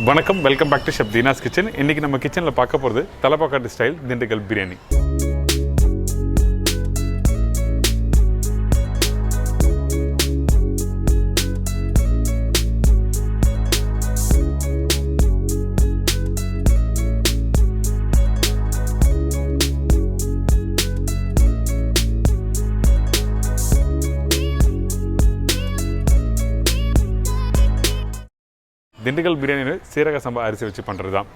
வணக்கம், welcome back to chef Deena's kitchen. இன்றைக்கி நம்ம கிச்சனில் பார்க்க போகிறது தலப்பாக்கட்டு ஸ்டைல் திண்டுக்கல் பிரியாணி. திண்டுக்கல் பிரியாணி சீரக சம்பா அரிசி வச்சு பண்ணுறது தான்.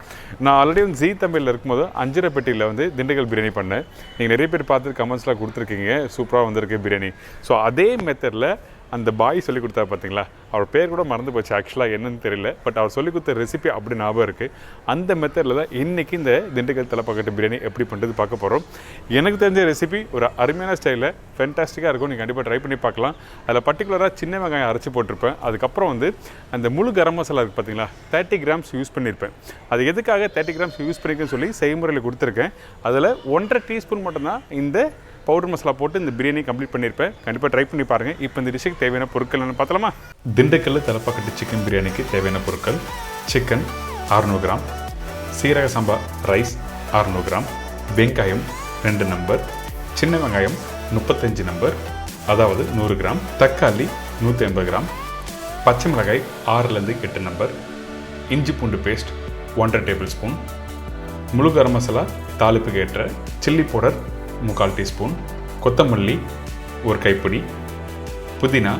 நான் ஆல்ரெடி Zee Tvயில் இருக்கும்போது அஞ்சரைப்பட்டியில் திண்டுக்கல் பிரியாணி பண்ணேன். நீங்கள் நிறைய பேர் பார்த்து கமெண்ட்ஸ்லாம் கொடுத்துருக்கீங்க, சூப்பராக வந்திருக்கு பிரியாணி. ஸோ அதே மெத்தடில் அந்த பாய் சொல்லி கொடுத்தா பார்த்தீங்களா, அவர் பேர் கூட மறந்து போச்சு ஆக்சுவலாக என்னன்னு தெரியல. பட் அவர் சொல்லி கொடுத்த ரெசிபி அப்படி ஞாபகம் இருக்குது. அந்த மெத்தடில் தான் இன்றைக்கி இந்த திண்டுக்கல் தலப்பாக்கட்டு பிரியாணி எப்படி பண்ணுறது பார்க்க போகிறோம். எனக்கு தெரிஞ்ச ரெசிபி ஒரு அருமையான ஸ்டைலில் ஃபென்டாஸ்டிக்காக இருக்கும். நீங்கள் கண்டிப்பாக ட்ரை பண்ணி பார்க்கலாம். அதில் பர்டிகுலராக சின்ன வெங்காயம் அரைச்சி போட்டிருப்பேன். அதுக்கப்புறம் அந்த முழு கரம் மசாலா இருக்குது பார்த்தீங்களா, 30 கிராம்ஸ் யூஸ் பண்ணியிருப்பேன். அது எதுக்காக 30 கிராம்ஸ் யூஸ் பண்ணியிருக்கேன்னு சொல்லி செய்முறையில் கொடுத்துருக்கேன். அதில் 1.5 டீஸ்பூன் மட்டும்தான் இந்த பவுடர் மசாலா போட்டு இந்த பிரியாணி கம்ப்ளீட் பண்ணியிருப்பேன். கண்டிப்பாக ட்ரை பண்ணி பாருங்கள். இப்போ இந்த டிஷ்ஷுக்கு தேவையான பொருட்கள் என்னென்னு பார்த்தலாமா? திண்டுக்கல் தலப்பாக்கட்டு சிக்கன் பிரியாணிக்கு தேவையான பொருட்கள்: சிக்கன் 600 கிராம், சீரக சம்பா ரைஸ் 600 கிராம், வெங்காயம் 2 நம்பர், சின்ன வெங்காயம் 35 நம்பர் அதாவது 100 கிராம், தக்காளி 150 கிராம், பச்சை மிளகாய் 6லேருந்து 8 நம்பர், இஞ்சி பூண்டு பேஸ்ட் 1.5 டேபிள் ஸ்பூன், முழு கரம் மசாலா தாளிப்புக்கு ஏற்ற, சில்லி பவுடர் 3/4 டீஸ்பூன், கொத்தமல்லி 1 கைப்பிடி, புதினா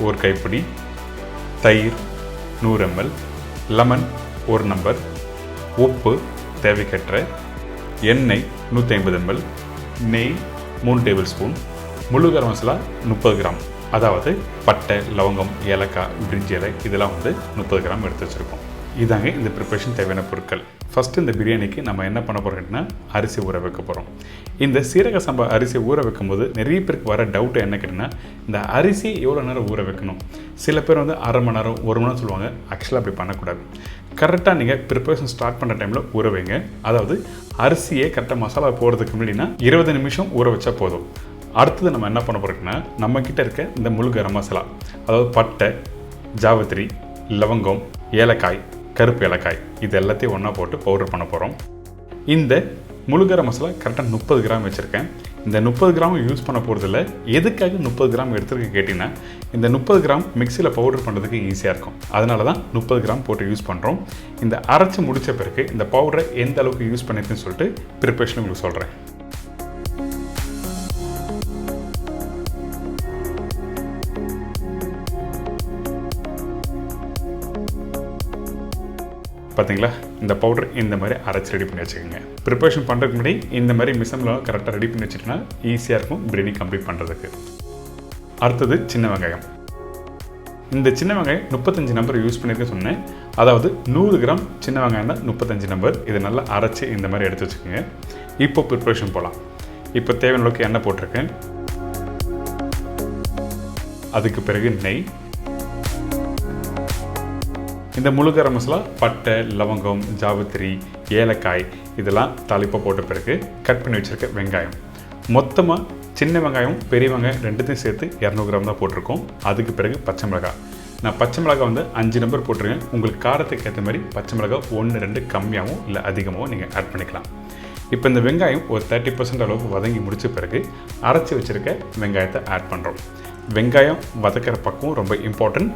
1 கைப்பிடி, தயிர் 100 ml, லெமன் 1 நம்பர், உப்பு தேவைக்கேற்ற, எண்ணெய் 150 ml, நெய் 3 டேபிள் ஸ்பூன், முழு கரம் மசாலா 30 கிராம் அதாவது பட்டை, லவங்கம், ஏலக்காய், பிரிஞ்சி இலை இதெல்லாம் 30 கிராம் எடுத்து வச்சுருக்கோம். இதாங்க இந்த ப்ரிப்பரேஷன் தேவையான பொருட்கள். ஃபஸ்ட்டு இந்த பிரியாணிக்கு நம்ம என்ன பண்ண போகிறோம்னா அரிசி ஊற வைக்க போகிறோம். இந்த சீரக சம்பா அரிசி ஊற வைக்கும் போது நிறைய பேருக்கு வர டவுட் என்ன கேட்டிங்கன்னா, இந்த அரிசி எவ்வளோ நேரம் ஊற வைக்கணும்? சில பேர் அரை மணி நேரம் 1 மணி நேரம் சொல்லுவாங்க. ஆக்சுவலாக அப்படி பண்ணக்கூடாது. கரெக்டாக நீங்கள் ப்ரிப்பரேஷன் ஸ்டார்ட் பண்ணுற டைமில் ஊற வைங்க. அதாவது அரிசியே கரெக்டாக மசாலா போடுறதுக்கு முன்னாடினா 20 நிமிஷம் ஊற வச்சா போதும். அடுத்தது நம்ம என்ன பண்ண போகிறோம்னா, நம்மக்கிட்ட இருக்க இந்த முழு கரம் மசாலா அதாவது பட்டை, ஜாவத்திரி, லவங்கம், ஏலக்காய், கருப்பு ஏலக்காய் இது எல்லாத்தையும் ஒன்றா போட்டு பவுடர் பண்ண போகிறோம். இந்த முழு கரம் மசாலா கரெக்டாக 30 கிராம் வச்சுருக்கேன். இந்த 30 கிராம் யூஸ் பண்ண போகிறதில்ல. எதுக்காக 30 கிராம் எடுத்துருக்க கேட்டிங்கன்னா, இந்த 30 கிராம் மிக்சியில் பவுடர் பண்ணுறதுக்கு ஈஸியாக இருக்கும். அதனால தான் 30 கிராம் போட்டு யூஸ் பண்ணுறோம். இந்த அரைச்சி முடித்த பிறகு இந்த பவுடரை எந்த அளவுக்கு யூஸ் பண்ணியிருக்குன்னு சொல்லிட்டு ப்ரிப்பரேஷன் உங்களுக்கு சொல்கிறேன். பார்த்தீங்களா, இந்த பவுடர் இந்த மாதிரி அரைச்சி ரெடி பண்ணி வச்சுக்கோங்க. ப்ரிப்பரேஷன் பண்ணுறதுக்கு முன்னாடி இந்த மாதிரி மிஷினில் கரெக்டாக ரெடி பண்ணி வச்சுட்டோன்னா ஈஸியாக இருக்கும் பிரியாணி கம்ப்ளீட் பண்ணுறதுக்கு. அடுத்தது சின்ன வெங்காயம். இந்த சின்ன வெங்காயம் 35 நம்பர் யூஸ் பண்ணியிருக்கேன்னு சொன்னேன். அதாவது 100 கிராம் சின்ன வெங்காயம் தான் 35 நம்பர். இதை நல்லா அரைச்சி இந்த மாதிரி எடுத்து வச்சுக்கோங்க. இப்போ ப்ரிப்பரேஷன் போகலாம். இப்போ தேவையான அளவுக்கு எண்ணெய் போட்டிருக்கேன். அதுக்கு பிறகு நெய், இந்த முழு கரம் மசாலா, பட்டை, லவங்கம், ஜாவத்திரி, ஏலக்காய் இதெல்லாம் தாளிப்பாக போட்ட பிறகு கட் பண்ணி வச்சுருக்க வெங்காயம். மொத்தமாக சின்ன வெங்காயம், பெரிய வெங்காயம் ரெண்டுத்தையும் சேர்த்து 200 கிராம் தான் போட்டிருக்கோம். அதுக்கு பிறகு பச்சை மிளகாய். நான் பச்சை மிளகாய் 5 நம்பர் போட்டிருக்கேன். உங்களுக்கு காரத்துக்கு ஏற்ற மாதிரி பச்சை மிளகாய் 1-2 கம்மியாகவும் இல்லை அதிகமாகவும் நீங்கள் ஆட் பண்ணிக்கலாம். இப்போ இந்த வெங்காயம் ஒரு 30% அளவுக்கு வதங்கி முடித்த பிறகு அரைச்சி வச்சுருக்க வெங்காயத்தை ஆட் பண்ணுறோம். வெங்காயம் வதக்கிற பக்கம் ரொம்ப இம்பார்ட்டன்ட்.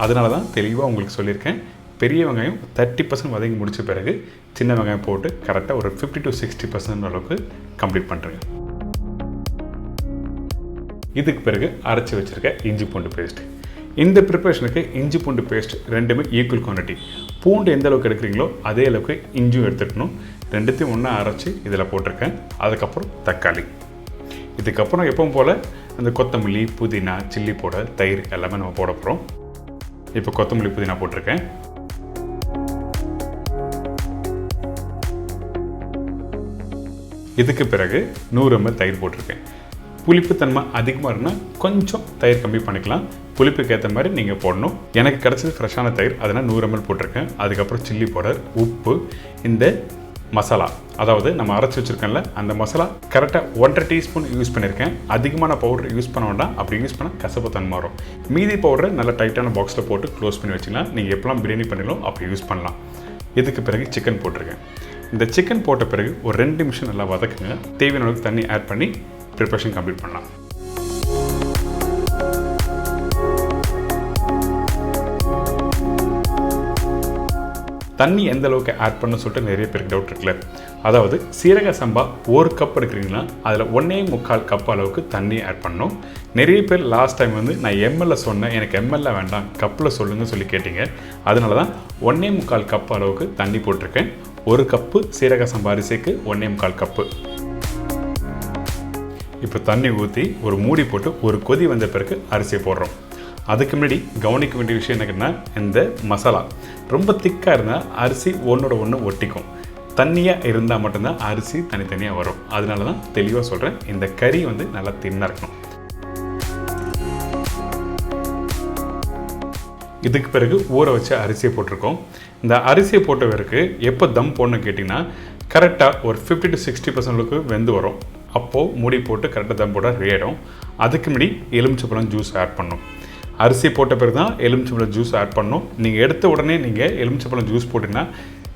அதனால தான் தெளிவாக உங்களுக்கு சொல்லியிருக்கேன். பெரிய வெங்காயம் 30% வதங்கி முடித்த பிறகு சின்ன வெங்காயம் போட்டு கரெக்டாக ஒரு 50 to 60% அளவுக்கு கம்ப்ளீட் பண்ணுறேங்க. இதுக்கு பிறகு அரைச்சி வச்சுருக்க இஞ்சி பூண்டு பேஸ்ட். இந்த ப்ரிப்பரேஷனுக்கு இஞ்சி பூண்டு பேஸ்ட் ரெண்டுமே ஈக்குவல் குவான்டிட்டி. பூண்டு எந்த அளவுக்கு எடுக்கிறீங்களோ அதே அளவுக்கு இஞ்சியும் எடுத்துக்கணும். ரெண்டுத்தையும் ஒன்றா அரைச்சி இதில் போட்டிருக்கேன். அதுக்கப்புறம் தக்காளி. இதுக்கப்புறம் எப்பவும் போல் அந்த கொத்தமல்லி, புதினா, சில்லி பவுடர், தயிர் எல்லாமே நம்ம போட போகிறோம். இப்போ கொத்தமல்லி, புதினா போட்டிருக்கேன். இதுக்கு பிறகு 100 ml தயிர் போட்டிருக்கேன். புளிப்புத்தன்மை அதிகமாக இருந்தால் கொஞ்சம் தயிர் கம்மி பண்ணிக்கலாம். புளிப்புக்கு ஏற்ற மாதிரி நீங்கள் போடணும். எனக்கு கிடச்சது ஃப்ரெஷ்ஷான தயிர், அதனால் 100 ml போட்டிருக்கேன். அதுக்கப்புறம் சில்லி பவுடர், உப்பு, இந்த மசாலா அதாவது நம்ம அரைச்சி வச்சுருக்கோம்ல அந்த மசாலா கரெக்டாக 1.5 டீஸ்பூன் யூஸ் பண்ணியிருக்கேன். அதிகமான பவுடர் யூஸ் பண்ண வேண்டாம், அப்படி யூஸ் பண்ணால் கசப்பு தன்மை வரும். மீதி பவுடரை நல்லா டைட்டான பாக்ஸில் போட்டு க்ளோஸ் பண்ணி வச்சுக்கலாம். நீங்கள் எப்போலாம் பிரியாணி பண்ணிடலாம் அப்படி யூஸ் பண்ணலாம். இதுக்கு பிறகு சிக்கன் போட்டிருக்கேன். இந்த சிக்கன் போட்ட பிறகு ஒரு 2 நிமிஷம் நல்லா வதக்குங்க. தேவையான அளவுக்கு தண்ணி ஆட் பண்ணி ப்ரிப்பரேஷன் கம்ப்ளீட் பண்ணலாம். தண்ணி எந்த அளவுக்கு ஆட் பண்ண சொல்லிட்டு நிறைய பேருக்கு டவுட் இருக்குல்ல. அதாவது சீரக சம்பா 1 கப் எடுக்கிறீங்கன்னா அதில் 1.25 கப் அளவுக்கு தண்ணி ஆட் பண்ணணும். நிறைய பேர் லாஸ்ட் டைம் வந்து நான் எம்எல்ல சொன்னேன், எனக்கு எம்எல்ல வேண்டாம் கப்பில் சொல்லுங்கள் சொல்லி கேட்டிங்க. அதனால தான் 1.25 கப் அளவுக்கு தண்ணி போட்டிருக்கேன். 1 கப்பு சீரக சம்பா அரிசிக்கு 1.25 கப்பு. இப்போ தண்ணி ஊற்றி ஒரு மூடி போட்டு ஒரு கொதி வந்த பிறகு அரிசியை போடுறோம். அதுக்கு முன்னாடி கவனிக்க வேண்டிய விஷயம் என்னன்னா, இந்த மசாலா ரொம்ப திக்காக இருந்தால் அரிசி ஒன்றோட ஒன்று ஒட்டிக்கும். தண்ணியாக இருந்தால் மட்டும்தான் அரிசி தனித்தனியாக வரும். அதனால தான் தெளிவாக சொல்கிறேன், இந்த கறி வந்து நல்லா தின்னாக இருக்கணும். இதுக்கு பிறகு ஊற வச்ச அரிசியை போட்டிருக்கோம். இந்த அரிசியை போட்ட பிறகு எப்போ தம் போடணும்னு கேட்டிங்கன்னா, கரெக்டாக ஒரு 50 to 60% அளவுக்கு வெந்து வரும். அப்போது மூடி போட்டு கரெக்டாக தம் போட ரெடி ஆகிடும். அதுக்கு முன்னாடி எலுமிச்சைப்பழம் ஜூஸ் ஆட் பண்ணணும். அரிசி போட்ட பிறகு தான் எலுமிச்சைப்பழம் ஜூஸ் ஆட் பண்ணணும். நீங்கள் எடுத்த உடனே நீங்கள் எலுமிச்சைப்பழம் ஜூஸ் போட்டிங்கன்னா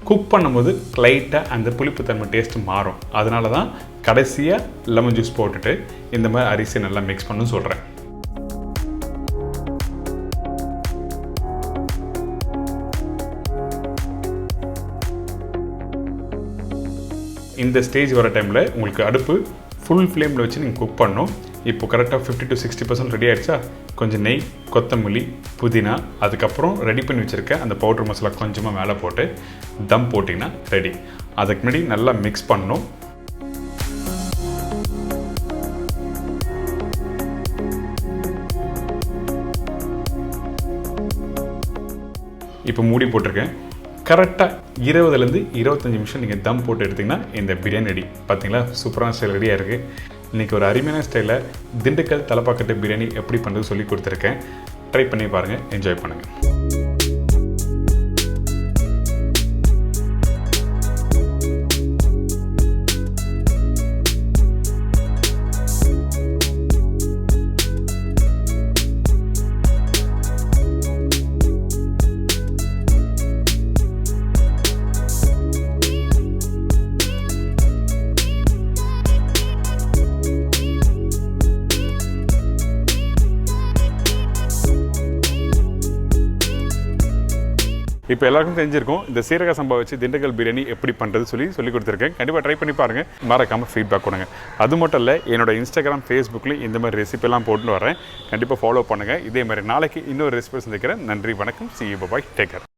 குக் பண்ணும்போது லைட்டாக அந்த புளிப்புத்தன்மை டேஸ்ட்டு மாறும். அதனால தான் கடைசியாக லெமன் ஜூஸ் போட்டுட்டு இந்த மாதிரி அரிசியை நல்லா மிக்ஸ் பண்ணணும்னு சொல்கிறேன். இந்த ஸ்டேஜ் வர டைமில் உங்களுக்கு அடுப்பு ஃபுல் ஃப்ளேமில் வச்சு நீங்கள் குக் பண்ணணும். இப்போ கரெக்டாக 50 to 60% ரெடி ஆகிடுச்சா, கொஞ்சம் நெய், கொத்தமல்லி, புதினா, அதுக்கப்புறம் ரெடி பண்ணி வச்சுருக்க அந்த பவுடர் மசாலா கொஞ்சமாக மேலே போட்டு தம் போட்டிங்கன்னா ரெடி. அதுக்கு முன்னாடி நல்லா மிக்ஸ் பண்ணணும். இப்போ மூடி போட்டிருக்கேன். கரெக்டாக 20லேருந்து 25 நிமிஷம் நீங்கள் தம் போட்டு எடுத்திங்கன்னா இந்த பிரியாணி ரெடி. பார்த்தீங்களா, சூப்பரான ஸ்டைல் ரெடியாக இருக்குது. இன்றைக்கி ஒரு அருமையான ஸ்டைலில் திண்டுக்கல் தலப்பாக்கட்டு பிரியாணி எப்படி பண்ணுறது சொல்லி கொடுத்துருக்கேன். ட்ரை பண்ணி பாருங்கள், என்ஜாய் பண்ணுங்கள். இப்போ எல்லாருக்கும் தெரிஞ்சிருக்கும் இந்த சீரக சம்பா வச்சு திண்டுக்கல் பிரியாணி எப்படி பண்ணுறது சொல்லி கொடுத்துருக்கேன். கண்டிப்பாக ட்ரை பண்ணி பாருங்கள், மறக்காமல் ஃபீட்பேக் கொடுங்க. அது மட்டும் இல்லை, என்னோட இன்ஸ்டாகிராம், ஃபேஸ்புக்லேயும் இந்த மாதிரி ரெசிபிலாம் போட்டுன்னு வரேன். கண்டிப்பாக ஃபாலோ பண்ணுங்கள். இதே மாதிரி நாளைக்கு இன்னொரு ரெசிபி சந்திக்கிறேன். நன்றி, வணக்கம், see you, bye, take care.